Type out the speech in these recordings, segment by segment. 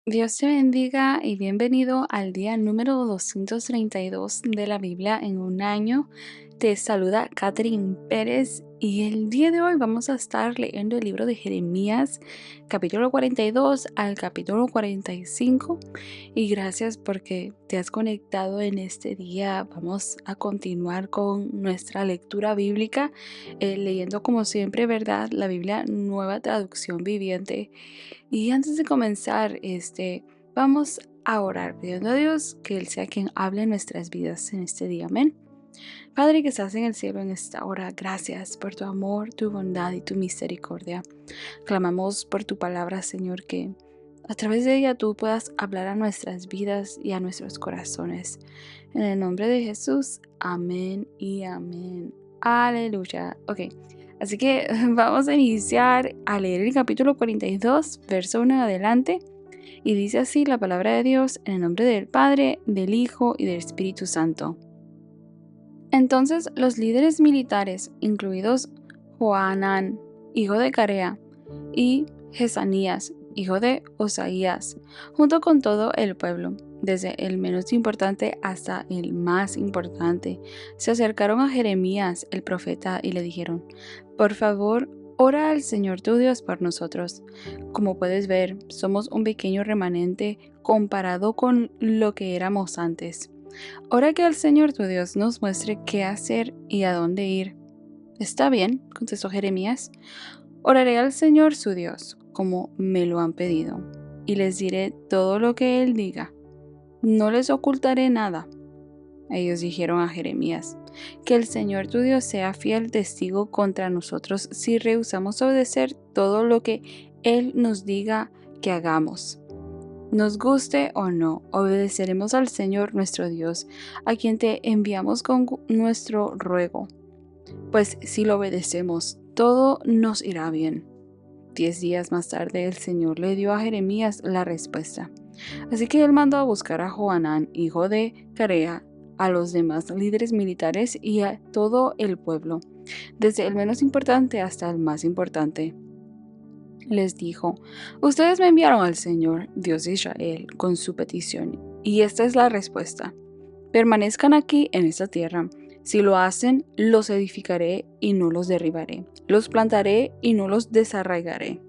Dios te bendiga y bienvenido al día número 232 de la Biblia en un año. Te saluda Catherine Pérez y el día de hoy vamos a estar leyendo el libro de Jeremías, capítulo 42 al capítulo 45. Y gracias porque te has conectado en este día. Vamos a continuar con nuestra lectura bíblica, leyendo como siempre, ¿verdad? La Biblia Nueva Traducción Viviente. Y antes de comenzar, vamos a orar pidiendo a Dios que Él sea quien hable en nuestras vidas en este día. Amén. Padre que estás en el cielo en esta hora, gracias por tu amor, tu bondad y tu misericordia. Clamamos por tu palabra, Señor, que a través de ella tú puedas hablar a nuestras vidas y a nuestros corazones. En el nombre de Jesús, amén y amén. Aleluya. Ok, así que vamos a iniciar a leer el capítulo 42, verso 1 en adelante. Y dice así la palabra de Dios en el nombre del Padre, del Hijo y del Espíritu Santo. Entonces los líderes militares, incluidos Johanán, hijo de Carea, y Jesanías, hijo de Osaías, junto con todo el pueblo, desde el menos importante hasta el más importante, se acercaron a Jeremías, el profeta, y le dijeron: Por favor, ora al Señor tu Dios por nosotros. Como puedes ver, somos un pequeño remanente comparado con lo que éramos antes. Ora que el Señor tu Dios nos muestre qué hacer y a dónde ir. Está bien, contestó Jeremías. Oraré al Señor su Dios, como me lo han pedido, y les diré todo lo que Él diga. No les ocultaré nada. Ellos dijeron a Jeremías: Que el Señor tu Dios sea fiel testigo contra nosotros si rehusamos obedecer todo lo que Él nos diga que hagamos. Nos guste o no, obedeceremos al Señor nuestro Dios, a quien te enviamos con nuestro ruego. Pues si lo obedecemos, todo nos irá bien. 10 días más tarde el Señor le dio a Jeremías la respuesta. Así que él mandó a buscar a Johanán, hijo de Carea, a los demás líderes militares y a todo el pueblo, desde el menos importante hasta el más importante. Les dijo: Ustedes me enviaron al Señor, Dios de Israel, con su petición, y esta es la respuesta. Permanezcan aquí en esta tierra. Si lo hacen, los edificaré y no los derribaré. Los plantaré y no los desarraigaré.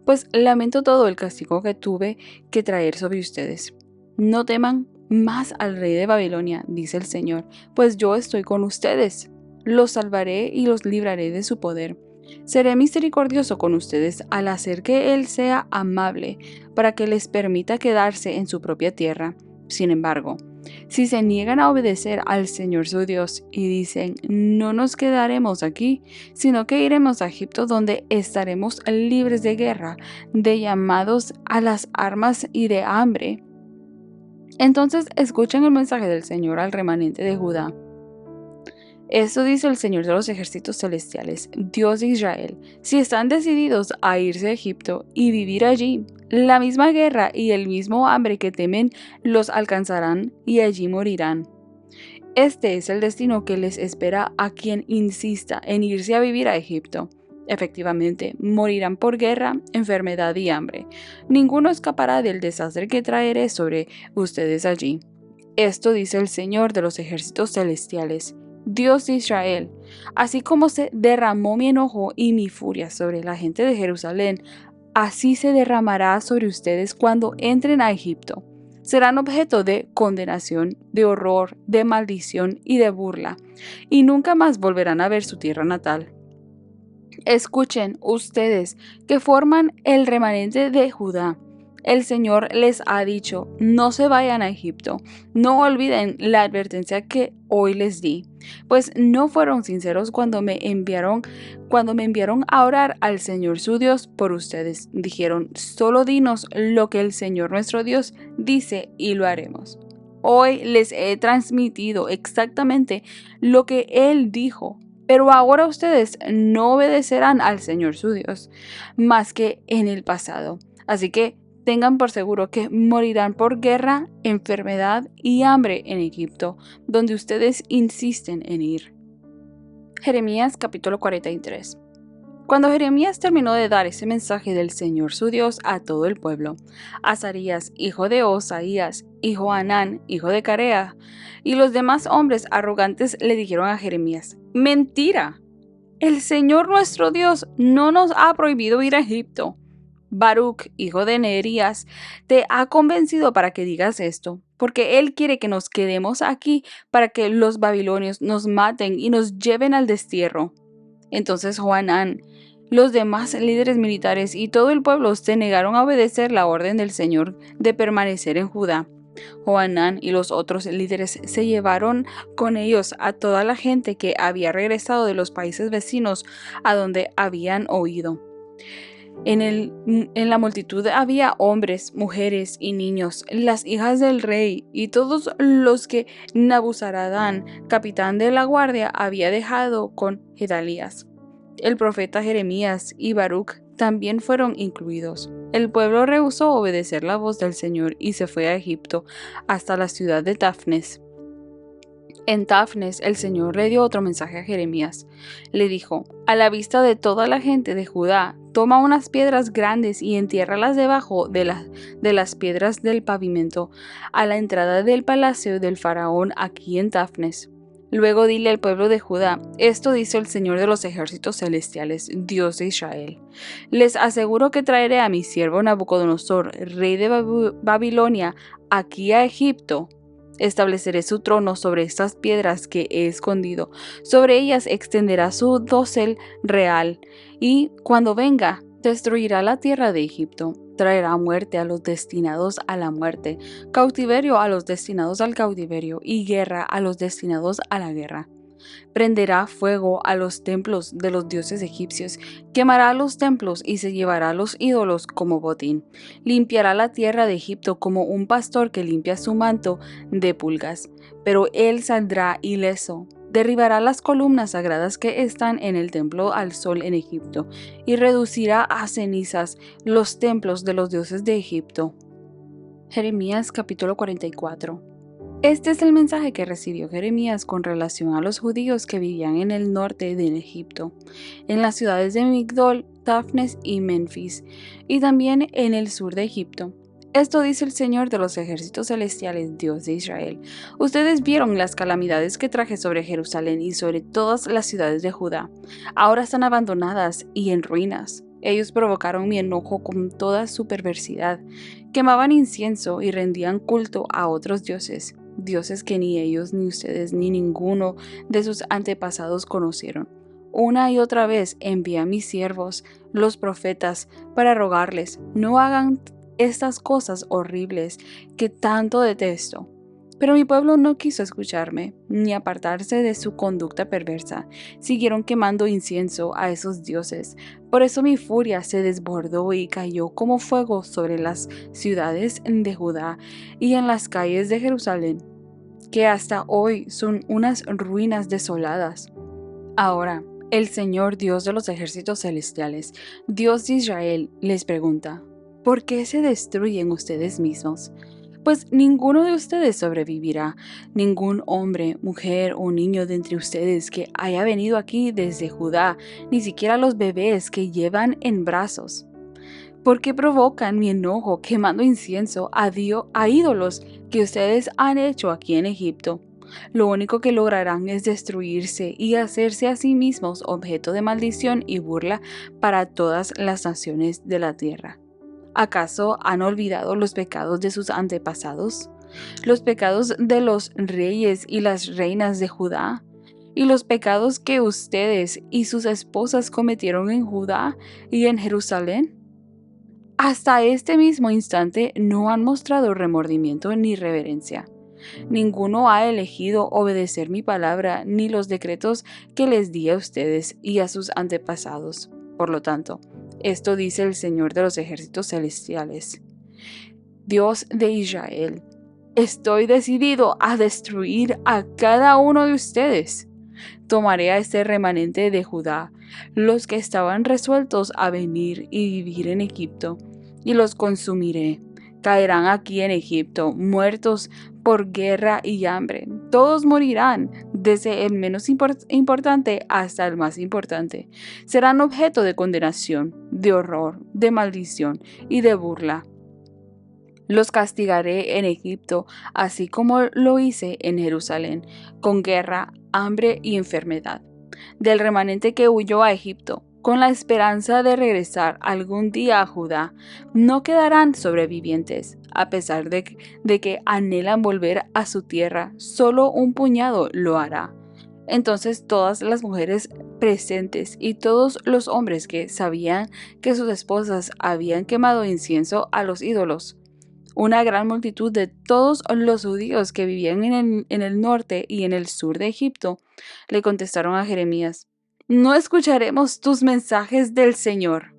Pues lamento todo el castigo que tuve que traer sobre ustedes. No teman más al rey de Babilonia, dice el Señor, pues yo estoy con ustedes. Los salvaré y los libraré de su poder. Seré misericordioso con ustedes al hacer que Él sea amable, para que les permita quedarse en su propia tierra. Sin embargo, si se niegan a obedecer al Señor su Dios y dicen: No nos quedaremos aquí, sino que iremos a Egipto, donde estaremos libres de guerra, de llamados a las armas y de hambre, entonces escuchen el mensaje del Señor al remanente de Judá. Esto dice el Señor de los ejércitos celestiales, Dios de Israel: si están decididos a irse a Egipto y vivir allí, la misma guerra y el mismo hambre que temen los alcanzarán y allí morirán. Este es el destino que les espera a quien insista en irse a vivir a Egipto. Efectivamente, morirán por guerra, enfermedad y hambre. Ninguno escapará del desastre que traeré sobre ustedes allí. Esto dice el Señor de los ejércitos celestiales, Dios de Israel: así como se derramó mi enojo y mi furia sobre la gente de Jerusalén, así se derramará sobre ustedes cuando entren a Egipto. Serán objeto de condenación, de horror, de maldición y de burla, y nunca más volverán a ver su tierra natal. Escuchen, ustedes que forman el remanente de Judá. El Señor les ha dicho: no se vayan a Egipto. No olviden la advertencia que hoy les di, pues no fueron sinceros cuando me enviaron a orar al Señor su Dios por ustedes. Dijeron: solo dinos lo que el Señor nuestro Dios dice y lo haremos. Hoy les he transmitido exactamente lo que Él dijo. Pero ahora ustedes no obedecerán al Señor su Dios más que en el pasado. Así que tengan por seguro que morirán por guerra, enfermedad y hambre en Egipto, donde ustedes insisten en ir. Jeremías capítulo 43. Cuando Jeremías terminó de dar ese mensaje del Señor su Dios a todo el pueblo, Azarías, hijo de Osaías, y Johanán, hijo de Carea, y los demás hombres arrogantes le dijeron a Jeremías: «¡Mentira! El Señor nuestro Dios no nos ha prohibido ir a Egipto. Baruc, hijo de Nerías, te ha convencido para que digas esto, porque él quiere que nos quedemos aquí para que los babilonios nos maten y nos lleven al destierro». Entonces Johanán, los demás líderes militares y todo el pueblo se negaron a obedecer la orden del Señor de permanecer en Judá. Johanán y los otros líderes se llevaron con ellos a toda la gente que había regresado de los países vecinos a donde habían huido. En la multitud había hombres, mujeres y niños, las hijas del rey y todos los que Nabuzaradán, capitán de la guardia, había dejado con Gedalías. El profeta Jeremías y Baruc también fueron incluidos. El pueblo rehusó obedecer la voz del Señor y se fue a Egipto, hasta la ciudad de Tafnes. En Tafnes el Señor le dio otro mensaje a Jeremías. Le dijo: «A la vista de toda la gente de Judá, toma unas piedras grandes y entiérralas debajo de las piedras del pavimento, a la entrada del palacio del faraón aquí en Tafnes. Luego dile al pueblo de Judá: esto dice el Señor de los ejércitos celestiales, Dios de Israel. Les aseguro que traeré a mi siervo Nabucodonosor, rey de Babilonia, aquí a Egipto. Estableceré su trono sobre estas piedras que he escondido. Sobre ellas extenderá su dosel real, y cuando venga, destruirá la tierra de Egipto. Traerá muerte a los destinados a la muerte, cautiverio a los destinados al cautiverio, y guerra a los destinados a la guerra. Prenderá fuego a los templos de los dioses egipcios, quemará los templos y se llevará los ídolos como botín. Limpiará la tierra de Egipto como un pastor que limpia su manto de pulgas, pero él saldrá ileso. Derribará las columnas sagradas que están en el templo al sol en Egipto, y reducirá a cenizas los templos de los dioses de Egipto». Jeremías capítulo 44. Este es el mensaje que recibió Jeremías con relación a los judíos que vivían en el norte de Egipto, en las ciudades de Migdol, Tafnes y Menfis, y también en el sur de Egipto. Esto dice el Señor de los ejércitos celestiales, Dios de Israel. Ustedes vieron las calamidades que traje sobre Jerusalén y sobre todas las ciudades de Judá. Ahora están abandonadas y en ruinas. Ellos provocaron mi enojo con toda su perversidad. Quemaban incienso y rendían culto a otros dioses, dioses que ni ellos, ni ustedes, ni ninguno de sus antepasados conocieron. Una y otra vez envié a mis siervos, los profetas, para rogarles: no hagan estas cosas horribles que tanto detesto. Pero mi pueblo no quiso escucharme, ni apartarse de su conducta perversa. Siguieron quemando incienso a esos dioses. Por eso mi furia se desbordó y cayó como fuego sobre las ciudades de Judá y en las calles de Jerusalén, que hasta hoy son unas ruinas desoladas. Ahora, el Señor Dios de los ejércitos celestiales, Dios de Israel, les pregunta: ¿por qué se destruyen ustedes mismos? Pues ninguno de ustedes sobrevivirá, ningún hombre, mujer o niño de entre ustedes que haya venido aquí desde Judá, ni siquiera los bebés que llevan en brazos. ¿Por qué provocan mi enojo quemando incienso a ídolos que ustedes han hecho aquí en Egipto? Lo único que lograrán es destruirse y hacerse a sí mismos objeto de maldición y burla para todas las naciones de la tierra. ¿Acaso han olvidado los pecados de sus antepasados? ¿Los pecados de los reyes y las reinas de Judá? ¿Y los pecados que ustedes y sus esposas cometieron en Judá y en Jerusalén? Hasta este mismo instante no han mostrado remordimiento ni reverencia. Ninguno ha elegido obedecer mi palabra ni los decretos que les di a ustedes y a sus antepasados. Por lo tanto, esto dice el Señor de los ejércitos celestiales, Dios de Israel: estoy decidido a destruir a cada uno de ustedes. Tomaré a este remanente de Judá, los que estaban resueltos a venir y vivir en Egipto, y los consumiré. Caerán aquí en Egipto, muertos por guerra y hambre. Todos morirán, desde el menos importante hasta el más importante. Serán objeto de condenación, de horror, de maldición y de burla. Los castigaré en Egipto, así como lo hice en Jerusalén, con guerra, hambre y enfermedad. Del remanente que huyó a Egipto, con la esperanza de regresar algún día a Judá, no quedarán sobrevivientes. A pesar de que anhelan volver a su tierra, solo un puñado lo hará. Entonces todas las mujeres presentes y todos los hombres que sabían que sus esposas habían quemado incienso a los ídolos, una gran multitud de todos los judíos que vivían en el norte y en el sur de Egipto, le contestaron a Jeremías: No escucharemos tus mensajes del Señor.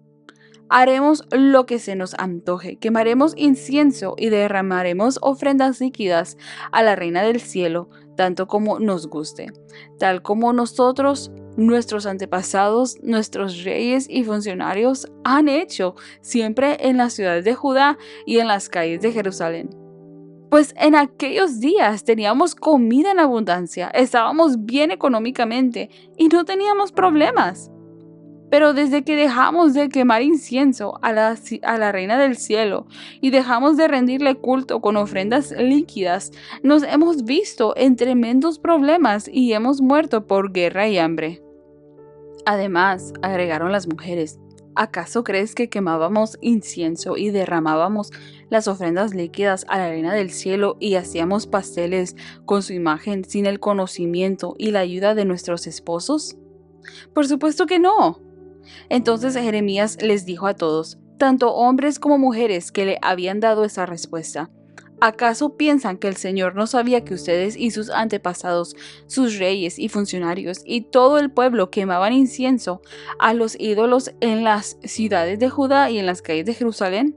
Haremos lo que se nos antoje, quemaremos incienso y derramaremos ofrendas líquidas a la Reina del Cielo, tanto como nos guste, tal como nosotros, nuestros antepasados, nuestros reyes y funcionarios han hecho siempre en las ciudades de Judá y en las calles de Jerusalén. Pues en aquellos días teníamos comida en abundancia, estábamos bien económicamente y no teníamos problemas. Pero desde que dejamos de quemar incienso a la Reina del Cielo y dejamos de rendirle culto con ofrendas líquidas, nos hemos visto en tremendos problemas y hemos muerto por guerra y hambre. Además, agregaron las mujeres: ¿acaso crees que quemábamos incienso y derramábamos las ofrendas líquidas a la Reina del Cielo y hacíamos pasteles con su imagen sin el conocimiento y la ayuda de nuestros esposos? Por supuesto que no. Entonces Jeremías les dijo a todos, tanto hombres como mujeres que le habían dado esa respuesta: ¿acaso piensan que el Señor no sabía que ustedes y sus antepasados, sus reyes y funcionarios y todo el pueblo quemaban incienso a los ídolos en las ciudades de Judá y en las calles de Jerusalén?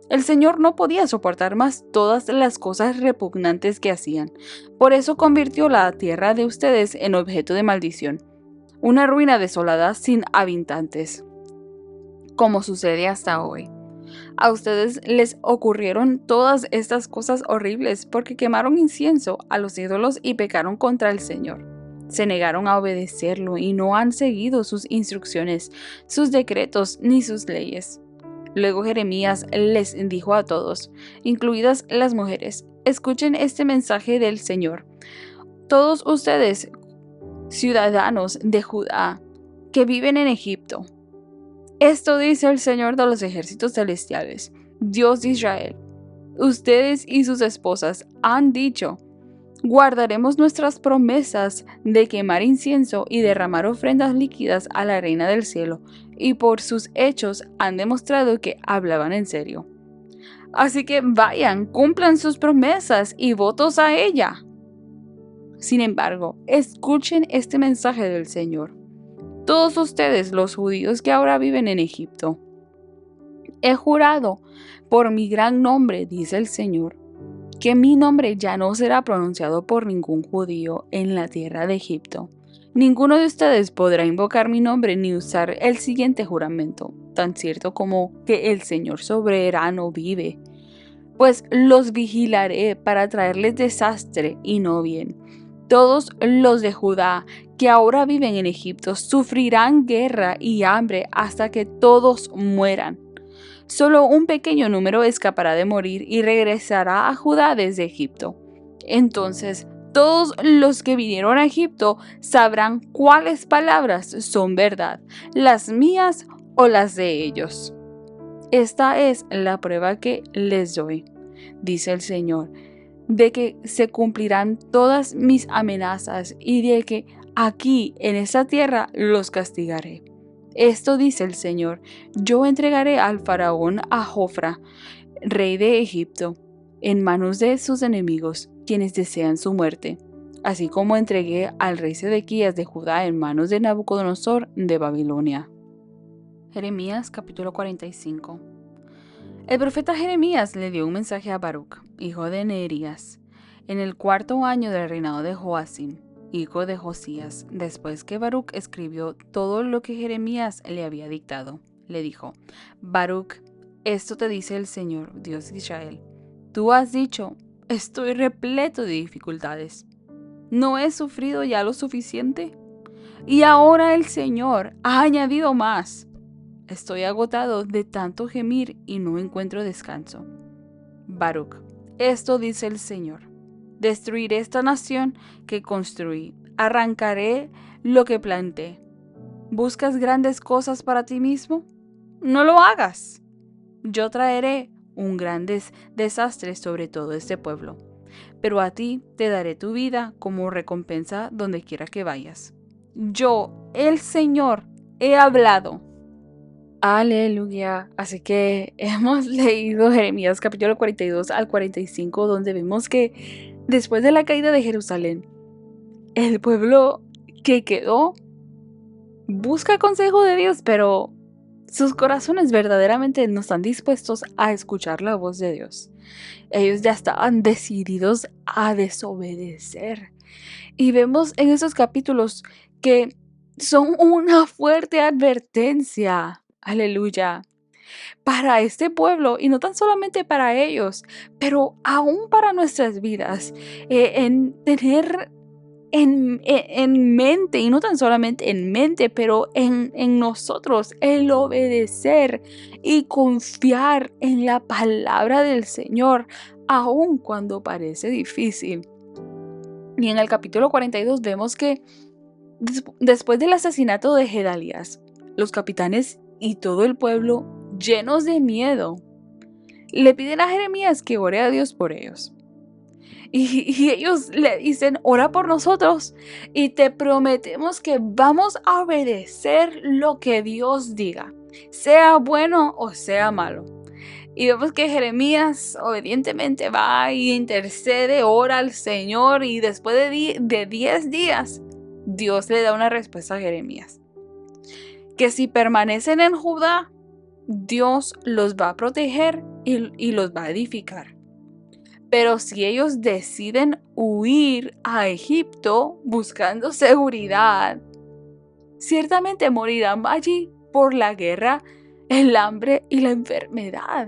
El Señor no podía soportar más todas las cosas repugnantes que hacían. Por eso convirtió la tierra de ustedes en objeto de maldición, una ruina desolada sin habitantes, como sucede hasta hoy. A ustedes les ocurrieron todas estas cosas horribles porque quemaron incienso a los ídolos y pecaron contra el Señor. Se negaron a obedecerlo y no han seguido sus instrucciones, sus decretos ni sus leyes. Luego Jeremías les dijo a todos, incluidas las mujeres: escuchen este mensaje del Señor. Todos ustedes, ciudadanos de Judá, que viven en Egipto, esto dice el Señor de los ejércitos celestiales, Dios de Israel. Ustedes y sus esposas han dicho: guardaremos nuestras promesas de quemar incienso y derramar ofrendas líquidas a la Reina del Cielo, y por sus hechos han demostrado que hablaban en serio. Así que vayan, cumplan sus promesas y votos a ella. Sin embargo, escuchen este mensaje del Señor. Todos ustedes, los judíos que ahora viven en Egipto, he jurado por mi gran nombre, dice el Señor, que mi nombre ya no será pronunciado por ningún judío en la tierra de Egipto. Ninguno de ustedes podrá invocar mi nombre ni usar el siguiente juramento, tan cierto como que el Señor soberano vive. Pues los vigilaré para traerles desastre y no bien. Todos los de Judá que ahora viven en Egipto sufrirán guerra y hambre hasta que todos mueran. Solo un pequeño número escapará de morir y regresará a Judá desde Egipto. Entonces, todos los que vinieron a Egipto sabrán cuáles palabras son verdad, las mías o las de ellos. Esta es la prueba que les doy, dice el Señor, de que se cumplirán todas mis amenazas y de que aquí en esta tierra los castigaré. Esto dice el Señor: yo entregaré al faraón a Jofra, rey de Egipto, en manos de sus enemigos, quienes desean su muerte, así como entregué al rey Sedequías de Judá en manos de Nabucodonosor de Babilonia. Jeremías capítulo 45. El profeta Jeremías le dio un mensaje a Baruc, hijo de Neerías, en el 4º año del reinado de Joacim, hijo de Josías, después que Baruc escribió todo lo que Jeremías le había dictado. Le dijo: Baruc, esto te dice el Señor, Dios de Israel. Tú has dicho: estoy repleto de dificultades. ¿No he sufrido ya lo suficiente? Y ahora el Señor ha añadido más. Estoy agotado de tanto gemir y no encuentro descanso. Baruch, esto dice el Señor. Destruiré esta nación que construí. Arrancaré lo que planté. ¿Buscas grandes cosas para ti mismo? No lo hagas. Yo traeré un gran desastre sobre todo este pueblo. Pero a ti te daré tu vida como recompensa donde quiera que vayas. Yo, el Señor, he hablado. Aleluya. Así que hemos leído Jeremías capítulo 42 al 45, donde vemos que después de la caída de Jerusalén, el pueblo que quedó busca consejo de Dios, pero sus corazones verdaderamente no están dispuestos a escuchar la voz de Dios. Ellos ya estaban decididos a desobedecer. Y vemos en esos capítulos que son una fuerte advertencia. Aleluya. Para este pueblo, y no tan solamente para ellos, pero aún para nuestras vidas, en tener en mente, y no tan solamente en mente, pero en nosotros, el obedecer y confiar en la palabra del Señor, aun cuando parece difícil. Y en el capítulo 42 vemos que después del asesinato de Gedalías, los capitanes y todo el pueblo, llenos de miedo, le piden a Jeremías que ore a Dios por ellos. Y ellos le dicen, ora por nosotros y te prometemos que vamos a obedecer lo que Dios diga, sea bueno o sea malo. Y vemos que Jeremías obedientemente va y intercede, ora al Señor, y después de 10 días, Dios le da una respuesta a Jeremías. Que si permanecen en Judá, Dios los va a proteger y los va a edificar. Pero si ellos deciden huir a Egipto buscando seguridad, ciertamente morirán allí por la guerra, el hambre y la enfermedad.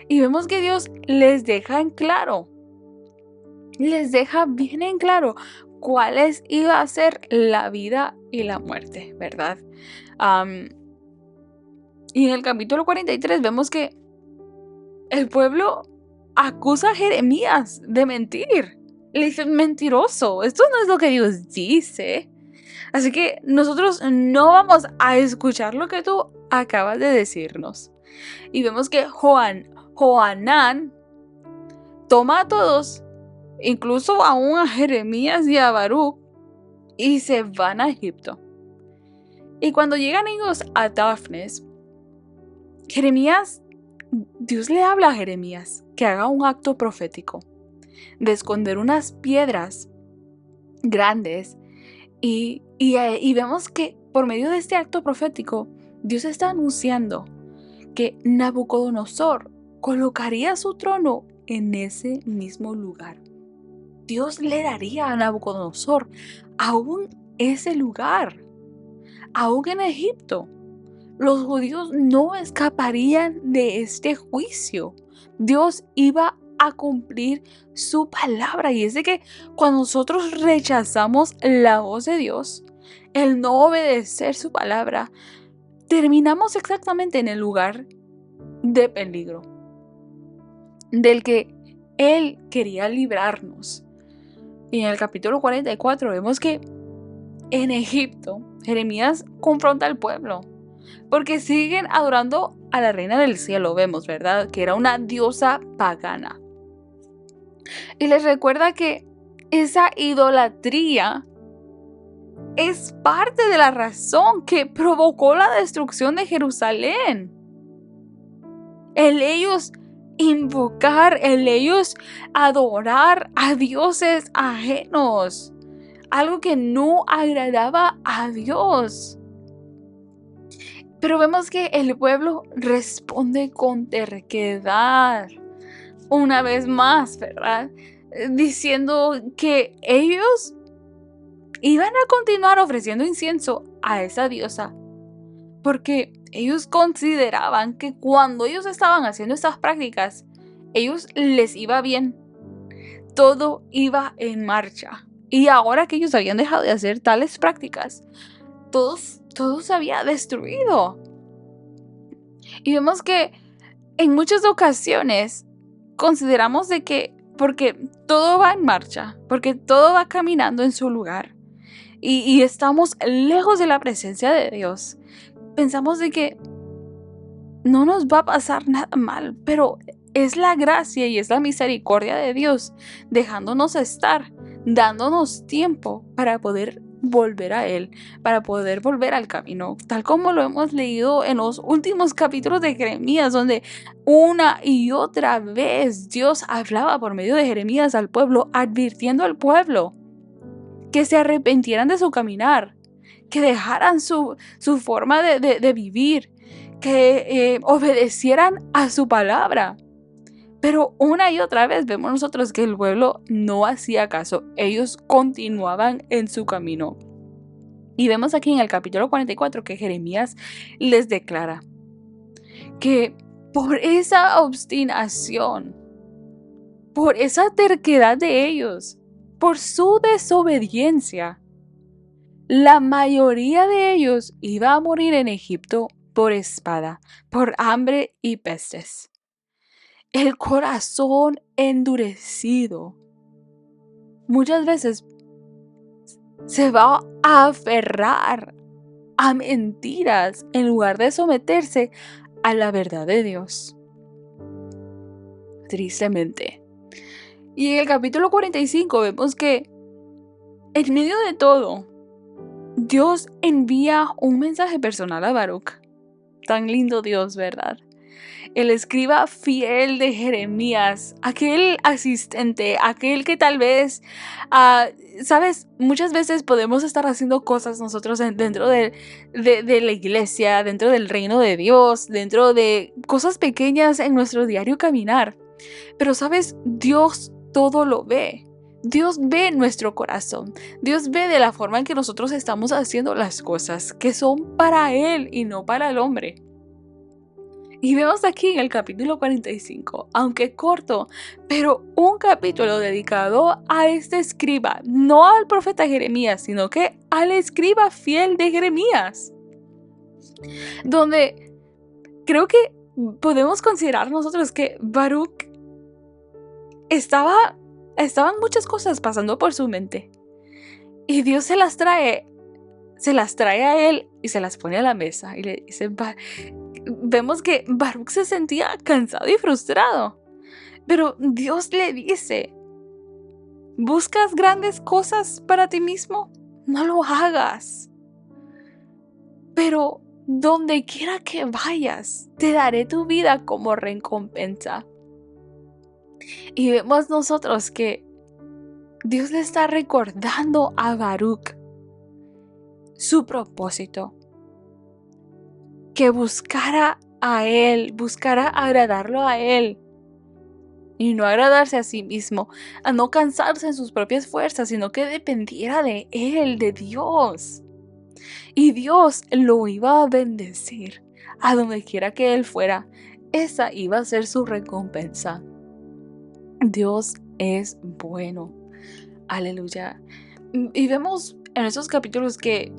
Y vemos que Dios les deja en claro, les deja bien en claro cuáles iba a ser la vida y la muerte, ¿verdad? Y en el capítulo 43 vemos que el pueblo acusa a Jeremías de mentir. Le dicen, mentiroso, esto no es lo que Dios dice. Así que nosotros no vamos a escuchar lo que tú acabas de decirnos. Y vemos que Johanán toma a todos, incluso aún a Jeremías y a Baruch, y se van a Egipto. Y cuando llegan ellos a Dafnes, Dios le habla a Jeremías que haga un acto profético de esconder unas piedras grandes y vemos que por medio de este acto profético Dios está anunciando que Nabucodonosor colocaría su trono en ese mismo lugar. Dios le daría a Nabucodonosor aún ese lugar, aún en Egipto. Los judíos no escaparían de este juicio. Dios iba a cumplir su palabra. Y es de que cuando nosotros rechazamos la voz de Dios, el no obedecer su palabra, terminamos exactamente en el lugar de peligro del que Él quería librarnos. Y en el capítulo 44 vemos que en Egipto Jeremías confronta al pueblo porque siguen adorando a la reina del cielo, vemos, ¿verdad? Que era una diosa pagana. Y les recuerda que esa idolatría es parte de la razón que provocó la destrucción de Jerusalén. El ellos invocar, el ellos adorar a dioses ajenos, algo que no agradaba a Dios. Pero vemos que el pueblo responde con terquedad, una vez más, ¿verdad? Diciendo que ellos iban a continuar ofreciendo incienso a esa diosa, porque ellos consideraban que cuando ellos estaban haciendo estas prácticas, ellos les iba bien, todo iba en marcha. Y ahora que ellos habían dejado de hacer tales prácticas, todo se había destruido. Y vemos que en muchas ocasiones consideramos de que porque todo va en marcha, porque todo va caminando en su lugar y estamos lejos de la presencia de Dios, pensamos de que no nos va a pasar nada mal, pero es la gracia y es la misericordia de Dios dejándonos estar, dándonos tiempo para poder volver a Él, para poder volver al camino, tal como lo hemos leído en los últimos capítulos de Jeremías, donde una y otra vez Dios hablaba por medio de Jeremías al pueblo, advirtiendo al pueblo que se arrepintieran de su caminar, que dejaran su forma de vivir, que obedecieran a su palabra. Pero una y otra vez vemos nosotros que el pueblo no hacía caso. Ellos continuaban en su camino. Y vemos aquí en el capítulo 44 que Jeremías les declara que por esa obstinación, por esa terquedad de ellos, por su desobediencia, la mayoría de ellos iba a morir en Egipto por espada, por hambre y pestes. El corazón endurecido muchas veces se va a aferrar a mentiras en lugar de someterse a la verdad de Dios. Tristemente. Y en el capítulo 45 vemos que en medio de todo, Dios envía un mensaje personal a Baruch. Tan lindo Dios, ¿verdad? El escriba fiel de Jeremías, aquel asistente, aquel que tal vez, sabes, muchas veces podemos estar haciendo cosas nosotros dentro de la iglesia, dentro del reino de Dios, dentro de cosas pequeñas en nuestro diario caminar. Pero sabes, Dios todo lo ve. Dios ve nuestro corazón. Dios ve de la forma en que nosotros estamos haciendo las cosas, que son para Él y no para el hombre. Y vemos aquí en el capítulo 45, aunque corto, pero un capítulo dedicado a este escriba, no al profeta Jeremías, sino que al escriba fiel de Jeremías, donde creo que podemos considerar nosotros que Baruch estaban muchas cosas pasando por su mente y Dios se las trae a él y se las pone a la mesa y le dice, vemos que Baruch se sentía cansado y frustrado, pero Dios le dice, ¿buscas grandes cosas para ti mismo? No lo hagas. Pero donde quiera que vayas, te daré tu vida como recompensa. Y vemos nosotros que Dios le está recordando a Baruch su propósito, que buscara a Él, buscara agradarlo a Él y no agradarse a sí mismo, a no cansarse en sus propias fuerzas, sino que dependiera de Él, de Dios. Y Dios lo iba a bendecir a donde quiera que Él fuera. Esa iba a ser su recompensa. Dios es bueno. Aleluya. Y vemos en esos capítulos que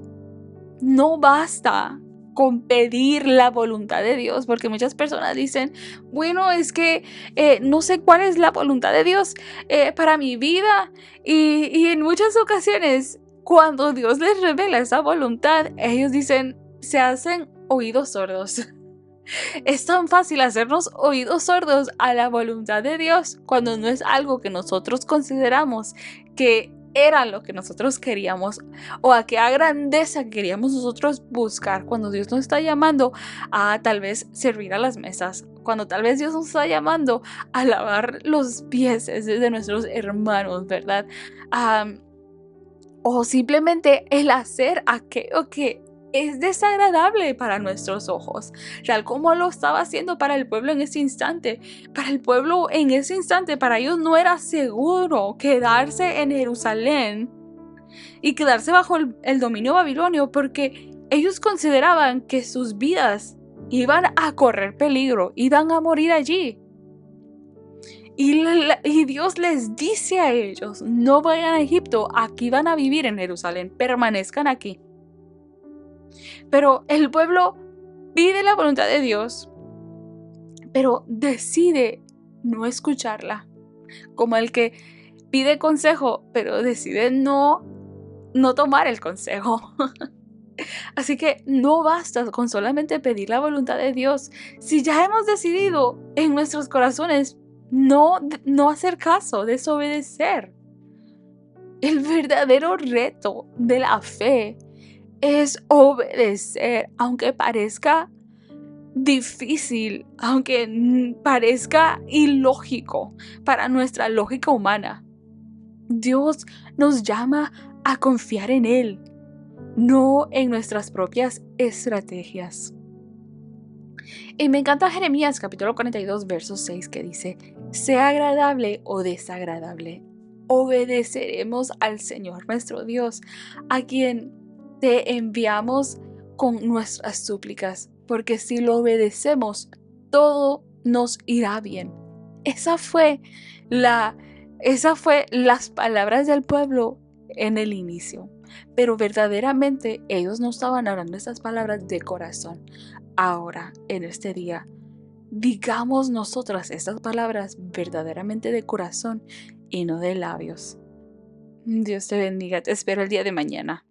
no basta con pedir la voluntad de Dios, porque muchas personas dicen, bueno, es que no sé cuál es la voluntad de Dios para mi vida, y en muchas ocasiones cuando Dios les revela esa voluntad, ellos dicen, se hacen oídos sordos. Es tan fácil hacernos oídos sordos a la voluntad de Dios cuando no es algo que nosotros consideramos que era lo que nosotros queríamos o a qué grandeza queríamos nosotros buscar, cuando Dios nos está llamando a tal vez servir a las mesas, cuando tal vez Dios nos está llamando a lavar los pies de nuestros hermanos, ¿verdad? O simplemente el hacer aquello que es desagradable para nuestros ojos, tal como lo estaba haciendo para el pueblo en ese instante. Para el pueblo en ese instante, para ellos no era seguro quedarse en Jerusalén y quedarse bajo el dominio babilonio, porque ellos consideraban que sus vidas iban a correr peligro, iban a morir allí. Y Dios les dice a ellos, no vayan a Egipto, aquí van a vivir en Jerusalén, permanezcan aquí. Pero el pueblo pide la voluntad de Dios, pero decide no escucharla. Como el que pide consejo, pero decide no tomar el consejo. Así que no basta con solamente pedir la voluntad de Dios. Si ya hemos decidido en nuestros corazones no hacer caso, desobedecer. El verdadero reto de la fe es obedecer, aunque parezca difícil, aunque parezca ilógico para nuestra lógica humana. Dios nos llama a confiar en Él, no en nuestras propias estrategias. Y me encanta Jeremías capítulo 42, verso 6, que dice, sea agradable o desagradable, obedeceremos al Señor nuestro Dios, a quien te enviamos con nuestras súplicas, porque si lo obedecemos, todo nos irá bien. Esas fue las palabras del pueblo en el inicio. Pero verdaderamente ellos no estaban hablando esas palabras de corazón. Ahora, en este día, digamos nosotras estas palabras verdaderamente de corazón y no de labios. Dios te bendiga, te espero el día de mañana.